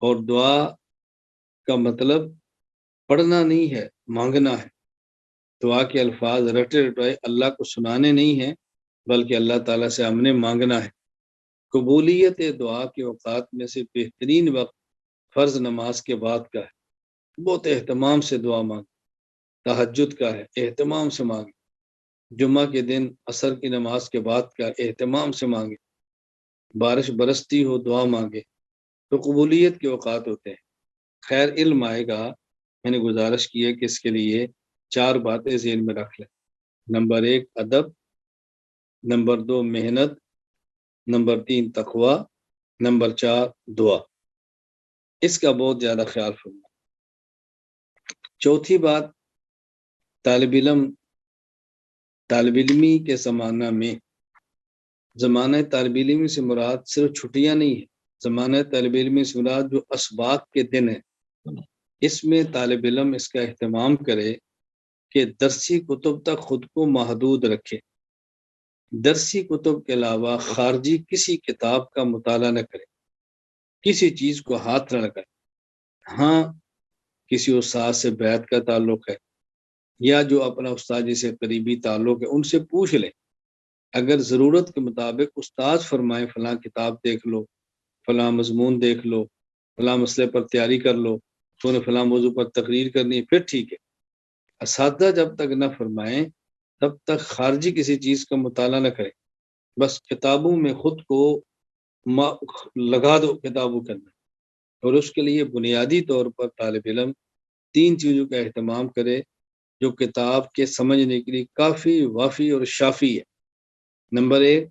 اور دعا کا مطلب پڑھنا نہیں ہے، مانگنا ہے۔ دعا کے الفاظ رٹے رٹائے اللہ کو سنانے نہیں ہیں، بلکہ اللہ تعالیٰ سے ہم نے مانگنا ہے۔ قبولیت دعا کے اوقات میں سے بہترین وقت فرض نماز کے بعد کا ہے، بہت اہتمام سے دعا مانگیں۔ تہجد کا ہے، اہتمام سے مانگیں۔ جمعہ کے دن عصر کی نماز کے بعد کا اہتمام سے مانگیں۔ بارش برستی ہو دعا مانگے، تو قبولیت کے اوقات ہوتے ہیں۔ خیر علم آئے گا، میں نے گزارش کی ہے کہ اس کے لیے 4 باتیں ذہن میں رکھ لیں۔ نمبر 1 ادب، نمبر 2 محنت، نمبر 3 تقوی، نمبر 4 دعا۔ اس کا بہت زیادہ خیال فرمائیں۔ چوتھی بات، طالب علمی کے زمانہ طالب علمی سے مراد صرف چھٹیاں نہیں ہے، زمانہ طالب علمی سے مراد جو اسباق کے دن ہے، اس میں طالب علم اس کا اہتمام کرے کہ درسی کتب تک خود کو محدود رکھے، درسی کتب کے علاوہ خارجی کسی کتاب کا مطالعہ نہ کرے، کسی چیز کو ہاتھ نہ لگائے۔ ہاں کسی استاد سے بیعت کا تعلق ہے، یا جو اپنا استاد جی سے قریبی تعلق ہے، ان سے پوچھ لیں، اگر ضرورت کے مطابق استاد فرمائیں فلاں کتاب دیکھ لو، فلاں مضمون دیکھ لو، فلاں مسئلے پر تیاری کر لو، تو انہیں فلاں موضوع پر تقریر کرنی ہے، پھر ٹھیک ہے۔ اساتذہ جب تک نہ فرمائیں تب تک خارجی کسی چیز کا مطالعہ نہ کریں، بس کتابوں میں خود کو لگا دو کتابوں کے اندر۔ اور اس کے لیے بنیادی طور پر طالب علم 3 چیزوں کا اہتمام کرے جو کتاب کے سمجھنے کے لیے کافی وافی اور شافی ہے۔ نمبر 1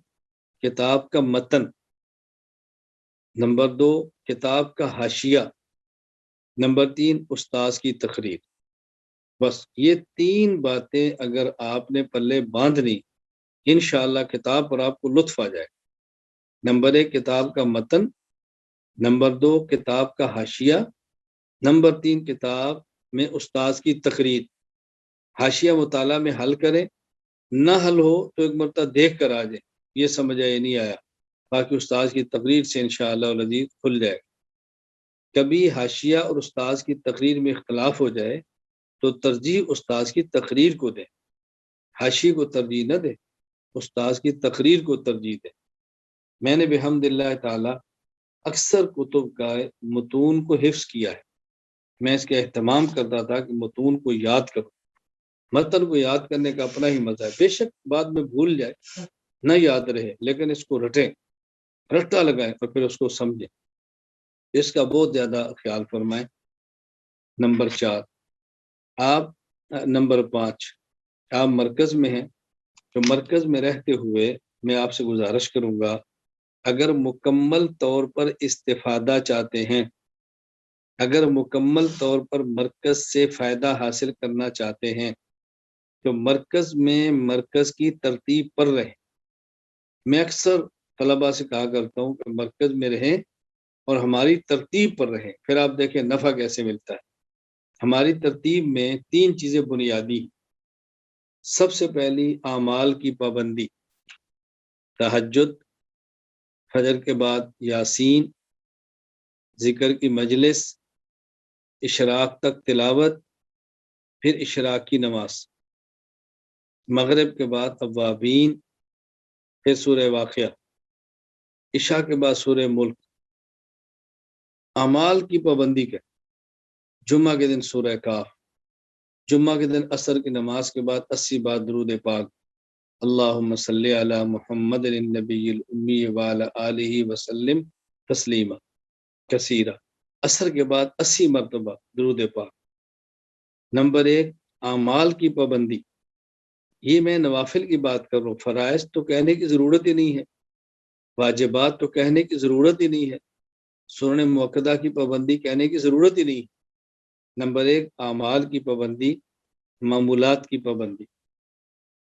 کتاب کا متن، نمبر 2 کتاب کا حاشیہ، نمبر 3 استاذ کی تقریر۔ بس یہ 3 باتیں اگر آپ نے پلے باندھ لی، انشاءاللہ کتاب پر آپ کو لطف آ جائے۔ نمبر 1 کتاب کا متن، نمبر 2 کتاب کا حاشیہ، نمبر 3 کتاب میں استاذ کی تقریر۔ حاشیہ مطالعہ میں حل کریں، نہ حل ہو تو ایک مرتبہ دیکھ کر آ جائیں، یہ سمجھ آیا نہیں آیا، باقی استاذ کی تقریر سے انشاءاللہ العزیز کھل جائے گا۔ کبھی حاشیہ اور استاذ کی تقریر میں اختلاف ہو جائے تو ترجیح استاذ کی تقریر کو دیں، حاشیے کو ترجیح نہ دیں، استاذ کی تقریر کو ترجیح دیں۔ میں نے بحمد اللہ تعالی اکثر کتب کا متون کو حفظ کیا ہے. میں اس کا اہتمام کرتا تھا کہ متون کو یاد کروں. متن کو یاد کرنے کا اپنا ہی مزہ ہے. بے شک بعد میں بھول جائے، نہ یاد رہے، لیکن اس کو رٹیں، رٹا لگائیں اور پھر اس کو سمجھیں. اس کا بہت زیادہ خیال فرمائیں. نمبر 4 آپ نمبر 5 آپ مرکز میں ہیں. تو مرکز میں رہتے ہوئے میں آپ سے گزارش کروں گا، اگر مکمل طور پر استفادہ چاہتے ہیں، اگر مکمل طور پر مرکز سے فائدہ حاصل کرنا چاہتے ہیں تو مرکز کی ترتیب پر رہیں. میں اکثر طلباء سے کہا کرتا ہوں کہ مرکز میں رہیں اور ہماری ترتیب پر رہیں. پھر آپ دیکھیں نفع کیسے ملتا ہے. ہماری ترتیب میں 3 چیزیں بنیادی. سب سے پہلی اعمال کی پابندی، تہجد، فجر کے بعد یاسین، ذکر کی مجلس، اشراق تک تلاوت، پھر اشراق کی نماز، مغرب کے بعد اوابین، پھر سورہ واقعہ، عشاء کے بعد سورہ ملک. اعمال کی پابندی کے جمعہ کے دن سورہ کاف، جمعہ کے دن عصر کی نماز کے بعد 80 بار درود پاک، اللہم صلی علی محمد النبی الامی وعلی آلہ وسلم تسلیما کثیرا. عصر کے بعد 80 مرتبہ درود پاک. نمبر 1 اعمال کی پابندی. یہ میں نوافل کی بات کر رہا ہوں. فرائض تو کہنے کی ضرورت ہی نہیں ہے، واجبات تو کہنے کی ضرورت ہی نہیں ہے، سنن موقدہ کی پابندی کہنے کی ضرورت ہی نہیں. نمبر 1 اعمال کی پابندی، معمولات کی پابندی.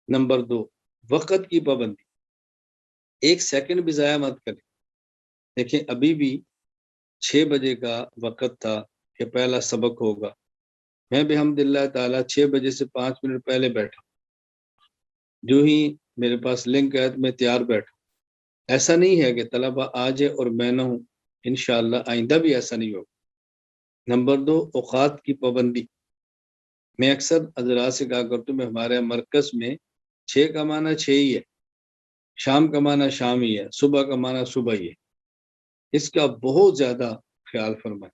نمبر 2 وقت کی پابندی. 1 سیکنڈ بھی ضائع مت کریں. دیکھیں ابھی بھی 6 بجے کا وقت تھا کہ پہلا سبق ہوگا. میں بحمد اللہ تعالیٰ 6 بجے سے 5 منٹ پہلے بیٹھا. جو ہی میرے پاس لنک ہے میں تیار بیٹھا. ایسا نہیں ہے کہ طلبہ آ جائے اور میں نہ ہوں. انشاءاللہ آئندہ بھی ایسا نہیں ہوگا. نمبر 2 اوقات کی پابندی. میں اکثر حضرات سے کہا کرتا ہوں، میں ہمارے مرکز میں 6 کا معنی 6 ہی ہے، شام کا معنی شام ہی ہے، صبح کا معنی صبح ہی ہے. اس کا بہت زیادہ خیال فرمائیں.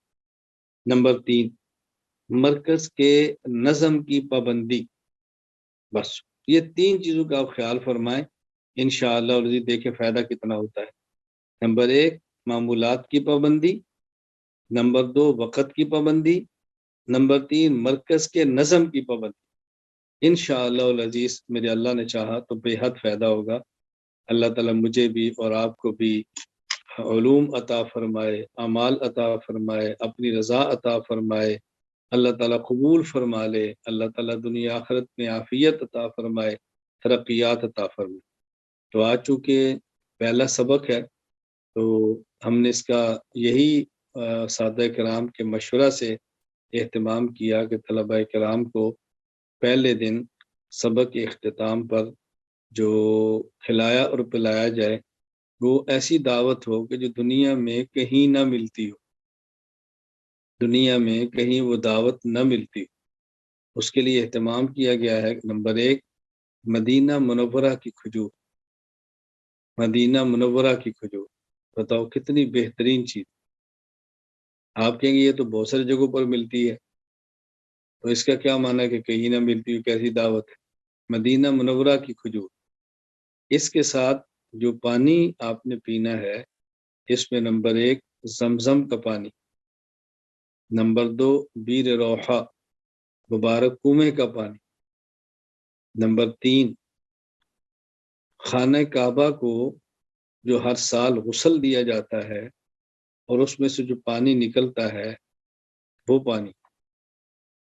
نمبر 3 مرکز کے نظم کی پابندی. بس یہ 3 چیزوں کا آپ خیال فرمائیں، انشاءاللہ اور دیکھیں فائدہ کتنا ہوتا ہے. نمبر 1 معمولات کی پابندی، نمبر 2 وقت کی پابندی، نمبر 3 مرکز کے نظم کی پابندی. انشاءاللہ العزیز میرے اللہ نے چاہا تو بے حد فائدہ ہوگا. اللہ تعالیٰ مجھے بھی اور آپ کو بھی علوم عطا فرمائے، اعمال عطا فرمائے، اپنی رضا عطا فرمائے. اللہ تعالیٰ قبول فرما لے. اللہ تعالیٰ دنیا آخرت میں عافیت عطا فرمائے، ترقیات عطا فرمائے. تو آج چونکہ پہلا سبق ہے تو ہم نے اس کا یہی سادہ کرام کے مشورہ سے اہتمام کیا کہ طلبہ کرام کو پہلے دن سبق کے اختتام پر جو کھلایا اور پلایا جائے وہ ایسی دعوت ہو کہ جو دنیا میں کہیں نہ ملتی ہو، دنیا میں کہیں وہ دعوت نہ ملتی. اس کے لیے اہتمام کیا گیا ہے. نمبر 1 مدینہ منورہ کی کھجور. مدینہ منورہ کی کھجور بتاؤ کتنی بہترین چیز. آپ کہیں گے یہ تو بہت ساری جگہوں پر ملتی ہے، تو اس کا کیا معنی ہے کہ کہیں نہ ملتی ہو، کیسی دعوت ہے. مدینہ منورہ کی کھجور. اس کے ساتھ جو پانی آپ نے پینا ہے اس میں نمبر 1 زمزم کا پانی، نمبر 2 بیر روحہ مبارک کنویں کا پانی، نمبر 3 خانہ کعبہ کو جو ہر سال غسل دیا جاتا ہے اور اس میں سے جو پانی نکلتا ہے وہ پانی،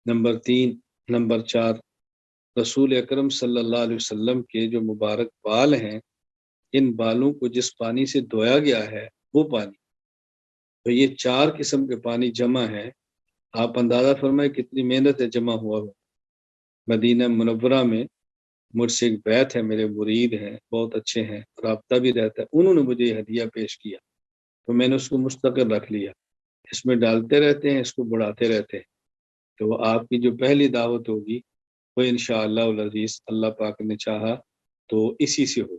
نمبر 3 نمبر 4 رسول اکرم صلی اللہ علیہ وسلم کے جو مبارک بال ہیں، ان بالوں کو جس پانی سے دھویا گیا ہے وہ پانی. تو یہ 4 قسم کے پانی جمع ہے. آپ اندازہ فرمائیں کتنی محنت ہے جمع ہوا ہو. مدینہ منورہ میں مجھ سے ایک بیت ہے، میرے مرید ہیں، بہت اچھے ہیں، رابطہ بھی رہتا ہے. انہوں نے مجھے یہ ہدیہ پیش کیا تو میں نے اس کو مستقل رکھ لیا. اس میں ڈالتے رہتے ہیں، اس کو بڑھاتے رہتے ہیں. تو وہ آپ کی جو پہلی دعوت ہوگی وہ انشاءاللہ العزیز اللہ پاک نے چاہا تو اسی سے ہو.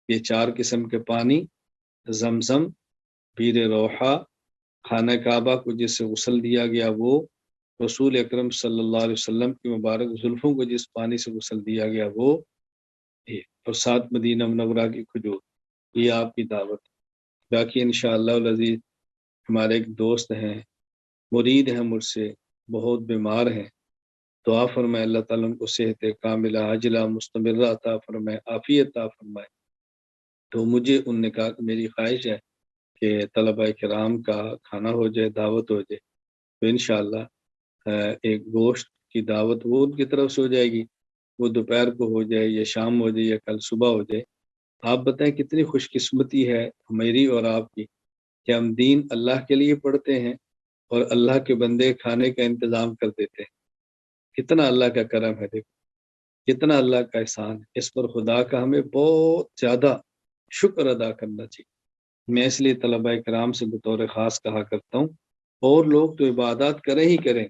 یہ 4 قسم کے پانی زمزم، بیر روحا، خانہ کعبہ کو جس سے غسل دیا گیا وہ، رسول اکرم صلی اللہ علیہ وسلم کی مبارک زلفوں کو جس پانی سے غسل دیا گیا وہ، اور ساتھ مدینہ منورہ کی کھجور، یہ آپ کی دعوت۔ باقی انشاءاللہ العزیز ہمارے ایک دوست ہیں، مرید ہیں مجھ سے، بہت بیمار ہیں، دعا فرمائے اللہ تعالیٰ ان کو صحت کاملہ عاجلہ مستمرہ عطا فرمائے، عافیت عطا فرمائے۔ تو مجھے ان نے کہا کہ میری خواہش ہے کہ طلبہ کرام کا کھانا ہو جائے، دعوت ہو جائے، تو انشاءاللہ ایک گوشت کی دعوت وہ ان کی طرف سے ہو جائے گی، وہ دوپہر کو ہو جائے یا شام ہو جائے یا کل صبح ہو جائے۔ آپ بتائیں کتنی خوش قسمتی ہے ہماری اور آپ کی کہ ہم دین اللہ کے لیے پڑھتے ہیں اور اللہ کے بندے کھانے کا انتظام کر دیتے ہیں۔ کتنا اللہ کا کرم ہے، دیکھو کتنا اللہ کا احسان ہے، اس پر خدا کا ہمیں بہت زیادہ شکر ادا کرنا چاہیے۔ میں اس لیے طلبہ کرام سے بطور خاص کہا کرتا ہوں، اور لوگ تو عبادات کریں ہی کریں،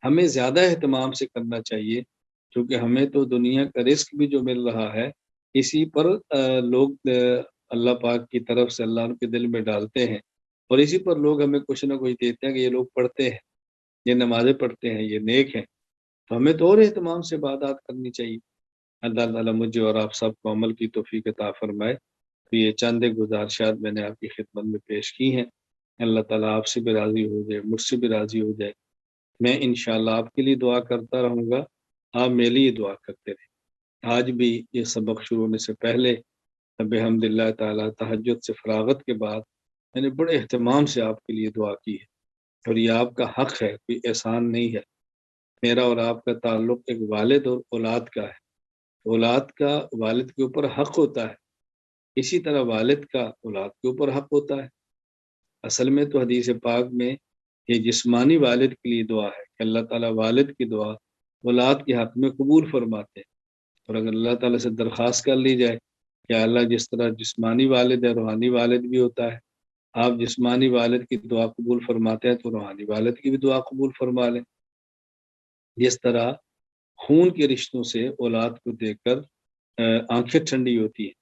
ہمیں زیادہ اہتمام سے کرنا چاہیے، کیونکہ ہمیں تو دنیا کا رزق بھی جو مل رہا ہے اسی پر لوگ اللہ پاک کی طرف سے اللہ ان کے دل میں ڈالتے ہیں، اور اسی پر لوگ ہمیں کچھ نہ کچھ دیتے ہیں کہ یہ لوگ پڑھتے ہیں، یہ نمازیں پڑھتے ہیں، یہ نیک ہیں، تو ہمیں تو اور اہتمام سے عبادات کرنی چاہیے۔ اللہ تعالیٰ مجھے اور آپ سب کو عمل کی توفیق عطا فرمائے۔ تو یہ چند ایک گزارشات میں نے آپ کی خدمت میں پیش کی ہیں، اللہ تعالیٰ آپ سے بھی راضی ہو جائے، مجھ سے بھی راضی ہو جائے۔ میں انشاءاللہ آپ کے لیے دعا کرتا رہوں گا، آپ میرے لیے دعا کرتے رہیں۔ آج بھی یہ سبق شروع ہونے سے پہلے بحمد اللہ تعالیٰ تہجد سے فراغت کے بعد میں نے بڑے اہتمام سے آپ کے لیے دعا کی ہے، اور یہ آپ کا حق ہے، کوئی احسان نہیں ہے۔ میرا اور آپ کا تعلق ایک والد اور اولاد کا ہے، اولاد کا والد کے اوپر حق ہوتا ہے، اسی طرح والد کا اولاد کے اوپر حق ہوتا ہے۔ اصل میں تو حدیث پاک میں یہ جسمانی والد کے لیے دعا ہے کہ اللہ تعالیٰ والد کی دعا اولاد کے حق میں قبول فرماتے ہیں، اور اگر اللہ تعالیٰ سے درخواست کر لی جائے کہ اللہ جس طرح جسمانی والد ہے روحانی والد بھی ہوتا ہے، آپ جسمانی والد کی دعا قبول فرماتے ہیں تو روحانی والد کی بھی دعا قبول فرما لیں۔ جس طرح خون کے رشتوں سے اولاد کو دیکھ کر آنکھیں ٹھنڈی ہوتی ہیں،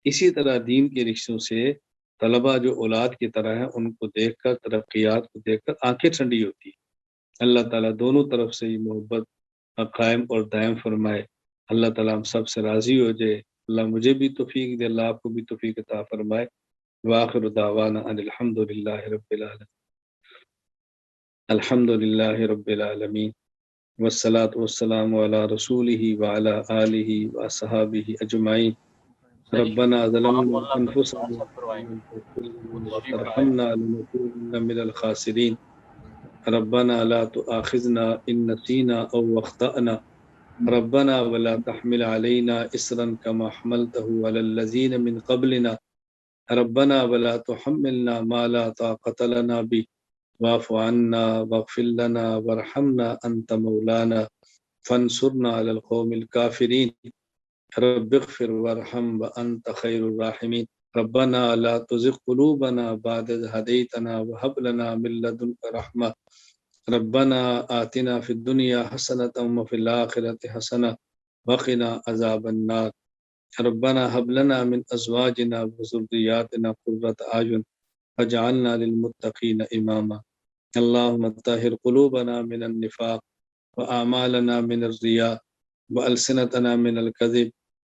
اسی طرح دین کے رشتوں سے طلبہ جو اولاد کی طرح ہیں ان کو دیکھ کر، ترقیات کو دیکھ کر آنکھیں ٹھنڈی ہوتی ہیں۔ اللہ تعالیٰ دونوں طرف سے یہ محبت قائم اور دائم فرمائے۔ اللہ تعالیٰ ہم سب سے راضی ہو جائے، اللہ مجھے بھی توفیق دے، اللہ آپ کو بھی توفیق عطا فرمائے۔ وآخر دعوانا ان الحمد للہ رب العالمین، الحمد للہ رب العالمین، والصلاة والسلام علی رسولہ وعلی آلہ وصحابہ اجمعین۔ ربنا ظلمنا انفسنا وترحمنا لنكونن من الخاسرین۔ ربنا لا تؤاخذنا ان نسینا او اخطأنا، ربنا ولا تحمل علينا إصرا كما حملته على الذين من قبلنا، ربنا ولا تحملنا ما لا طاقة لنا به، واعف عنا واغفر لنا وارحمنا أنت مولانا فانصرنا على القوم الكافرين، رب اغفر وارحم وأنت خير الراحمين، ربنا لا تزغ قلوبنا بعد إذ هديتنا وهب لنا من لدنك رحمة، ربنا آتنا في الدنيا حسنة وفي الآخرة حسنة وقنا عذاب النار، ربنا هب لنا من أزواجنا وذرياتنا قرة أعين واجعلنا للمتقين إماما، اللهم طهر قلوبنا من النفاق وأعمالنا من الرياء وألسنتنا من الكذب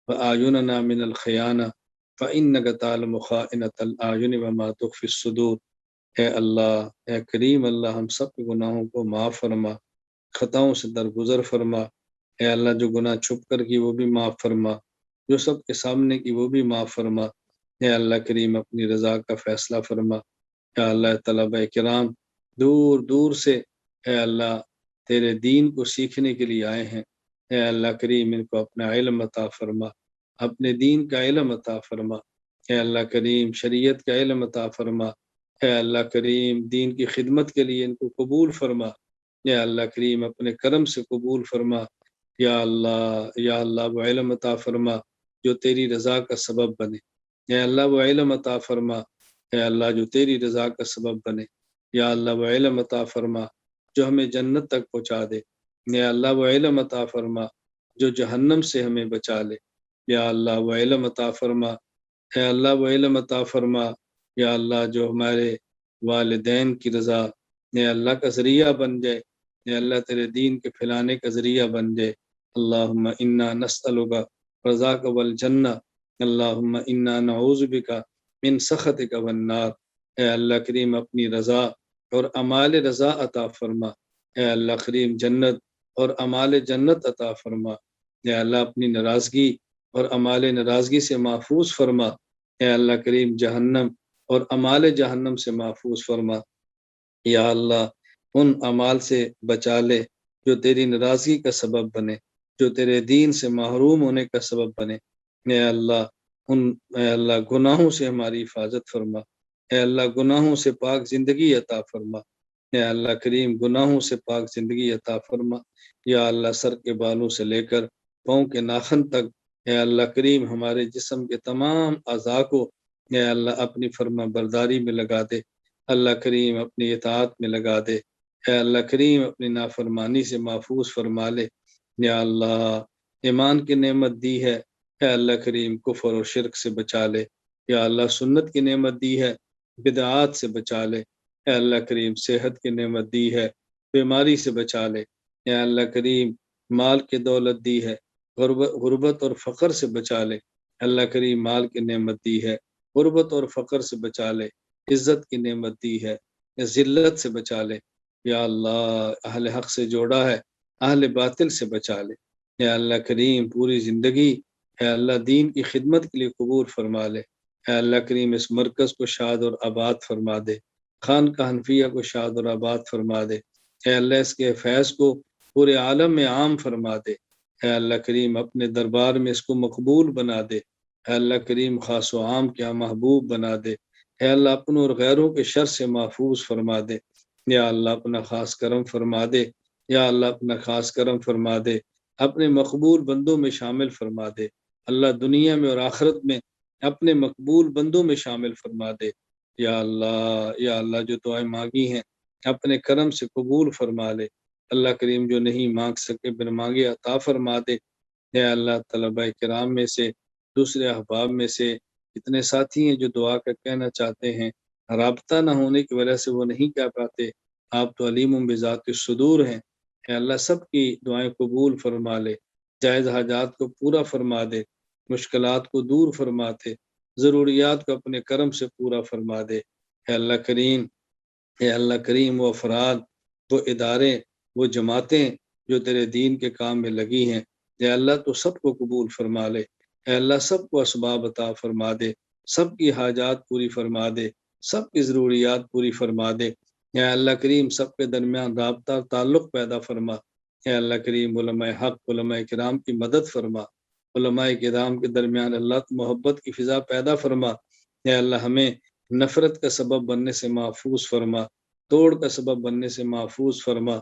وأعيننا من الخيانة، فإنك تعلم خائنة الأعين وما تخفي الصدور۔ اے اللہ، اے کریم اللہ، ہم سب کے گناہوں کو معاف فرما، خطاؤں سے درگزر فرما۔ اے اللہ، جو گناہ چھپ کر کی وہ بھی معاف فرما، جو سب کے سامنے کی وہ بھی معاف فرما۔ اے اللہ کریم، اپنی رضا کا فیصلہ فرما۔ اے اللہ، طلبہ کرام دور دور سے اے اللہ تیرے دین کو سیکھنے کے لیے آئے ہیں، اے اللہ کریم ان کو اپنا علم عطا فرما، اپنے دین کا علم عطا فرما۔ اے اللہ کریم شریعت کا علم عطا فرما۔ اے اللہ کریم دین کی خدمت کے لیے ان کو قبول فرما۔ یا اللہ کریم اپنے کرم سے قبول فرما۔ یا اللہ وہ علم عطا فرما جو تیری رضا کا سبب بنے۔ یا اللہ وہ علم عطا فرما، اے اللہ جو تیری رضا کا سبب بنے۔ یا اللہ وہ علم عطا فرما جو ہمیں جنت تک پہنچا دے۔ یا اللہ وہ علم عطا فرما جو جہنم سے ہمیں بچا لے۔ یا اللہ وہ علم عطا فرما، اے اللہ وہ علم عطا فرما یا اللہ جو ہمارے والدین کی رضا اے اللہ کا ذریعہ بن جائے، اے اللہ تیرے دین کے پھیلانے کا ذریعہ بن جائے۔ اللہم انا نسألک رضاک والجنہ، اللہم انا نعوذ بک من سخطک والنار۔ اے اللہ کریم اپنی رضا اور اعمال رضا عطا فرما، اے اللہ کریم جنت اور اعمال جنت عطا فرما، اے اللہ اپنی ناراضگی اور اعمال ناراضگی سے محفوظ فرما، اے اللہ کریم جہنم اور اعمال جہنم سے محفوظ فرما۔ یا اللہ ان اعمال سے بچا لے جو تیری ناراضگی کا سبب بنے، جو تیرے دین سے محروم ہونے کا سبب بنے۔ اے اللہ گناہوں سے ہماری حفاظت فرما، اے اللہ گناہوں سے پاک زندگی عطا فرما، اے اللہ کریم گناہوں سے پاک زندگی عطا فرما۔ یا اللہ سر کے بالوں سے لے کر پاؤں کے ناخن تک، اے اللہ کریم ہمارے جسم کے تمام اعضاء کو اے اللہ اپنی فرما برداری میں لگا دے، اللہ کریم اپنی اطاعت میں لگا دے، اے اللہ کریم اپنی نافرمانی سے محفوظ فرما لے۔ یا اللہ ایمان کی نعمت دی ہے، اے اللہ کریم کفر و شرک سے بچا لے۔ یا اللہ سنت کی نعمت دی ہے، بدعات سے بچا لے۔ اے اللہ کریم صحت کی نعمت دی ہے، بیماری سے بچا لے۔ اے اللہ کریم مال کی دولت دی ہے، غربت اور فقر سے بچا لے۔ اللہ کریم مال کی نعمت دی ہے، غربت اور فقر سے بچا لے۔ عزت کی نعمت دی ہے، ذلت سے بچا لے۔ یا اللہ اہل حق سے جوڑا ہے، اہل باطل سے بچا لے۔ اے اللہ کریم پوری زندگی اے اللہ دین کی خدمت کے لیے قبول فرما لے۔ اے اللہ کریم اس مرکز کو شاد اور آباد فرما دے، خانقاہ حنفیہ کو شاد اور آباد فرما دے۔ اے اللہ اس کے فیض کو پورے عالم میں عام فرما دے۔ اے اللہ کریم اپنے دربار میں اس کو مقبول بنا دے۔ اے اللہ کریم خاص و عام کیا محبوب بنا دے۔ اے اللہ اپنوں اور غیروں کے شر سے محفوظ فرما دے۔ یا اللہ اپنا خاص کرم فرما دے، یا اللہ اپنا خاص کرم فرما دے، اپنے مقبول بندوں میں شامل فرما دے۔ اللہ دنیا میں اور آخرت میں اپنے مقبول بندوں میں شامل فرما دے۔ یا اللہ جو دعائیں مانگی ہیں اپنے کرم سے قبول فرما لے۔ اللہ کریم جو نہیں مانگ سکے بن مانگے عطا فرما دے۔ یا اللہ طلبہ کرام میں سے دوسرے احباب میں سے اتنے ساتھی ہیں جو دعا کا کہنا چاہتے ہیں، رابطہ نہ ہونے کی وجہ سے وہ نہیں کہہ پاتے، آپ تو علیم بذات الصدور ہیں۔ اے اللہ سب کی دعائیں قبول فرما لے، جائز حاجات کو پورا فرما دے، مشکلات کو دور فرماتے، ضروریات کو اپنے کرم سے پورا فرما دے۔ اے اللہ کریم وہ افراد، وہ ادارے، وہ جماعتیں جو تیرے دین کے کام میں لگی ہیں، اے اللہ تو سب کو قبول فرما لے۔ اے اللہ سب کو اسباب عطا فرما دے، سب کی حاجات پوری فرما دے، سب کی ضروریات پوری فرما دے۔ اے اللہ کریم سب کے درمیان رابطہ تعلق پیدا فرما۔ اے اللہ کریم علماء حق علماء کرام کی مدد فرما، علماء کرام کے درمیان اللہ محبت کی فضا پیدا فرما۔ اے اللہ ہمیں نفرت کا سبب بننے سے محفوظ فرما، توڑ کا سبب بننے سے محفوظ فرما۔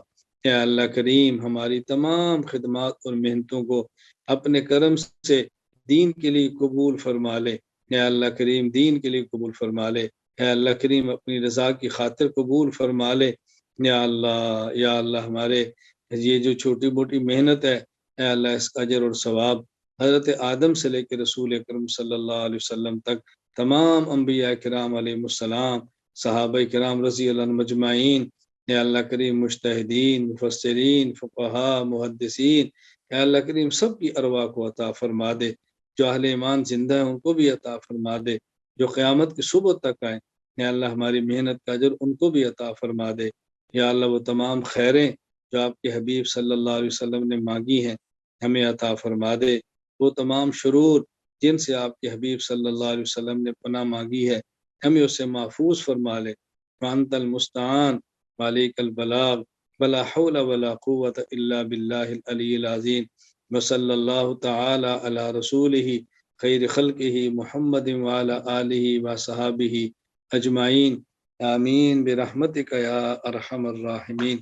اے اللہ کریم ہماری تمام خدمات اور محنتوں کو اپنے کرم سے دین کے لیے قبول فرما لے۔ اے اللہ کریم دین کے لیے قبول فرما لے۔ اے اللہ کریم اپنی رضا کی خاطر قبول فرما لے۔ یا اللہ ہمارے یہ جو چھوٹی موٹی محنت ہے، اے اللہ اس کا اجر اور ثواب حضرت آدم سے لے کے رسول اکرم صلی اللہ علیہ وسلم تک تمام انبیاء کرام علیہ السلام، صحابہ کرام رضی اللہ عنہم مجمعین، اے اللہ کریم مجتہدین، مفسرین، فقہاء، محدثین، اے اللہ کریم سب کی ارواح کو عطا فرما دے۔ جو اہل ایمان زندہ ہیں ان کو بھی عطا فرما دے، جو قیامت کی صبح تک آئیں، اے اللہ ہماری محنت کا اجر ان کو بھی عطا فرما دے۔ یا اللہ وہ تمام خیریں جو آپ کے حبیب صلی اللہ علیہ وسلم نے مانگی ہیں ہمیں عطا فرما دے، وہ تمام شرور جن سے آپ کے حبیب صلی اللہ علیہ وسلم نے پناہ مانگی ہے ہمیں اسے محفوظ فرما لے۔ وانت المستعان وعلیک البلاغ ولا حول ولا قوة الا باللہ العلی العظیم وصلی اللہ تعالی علی رسولہ خیر خلقہ محمد وعلی آلہ وصحابہ اجمعین آمین برحمتک یا ارحم الراحمین۔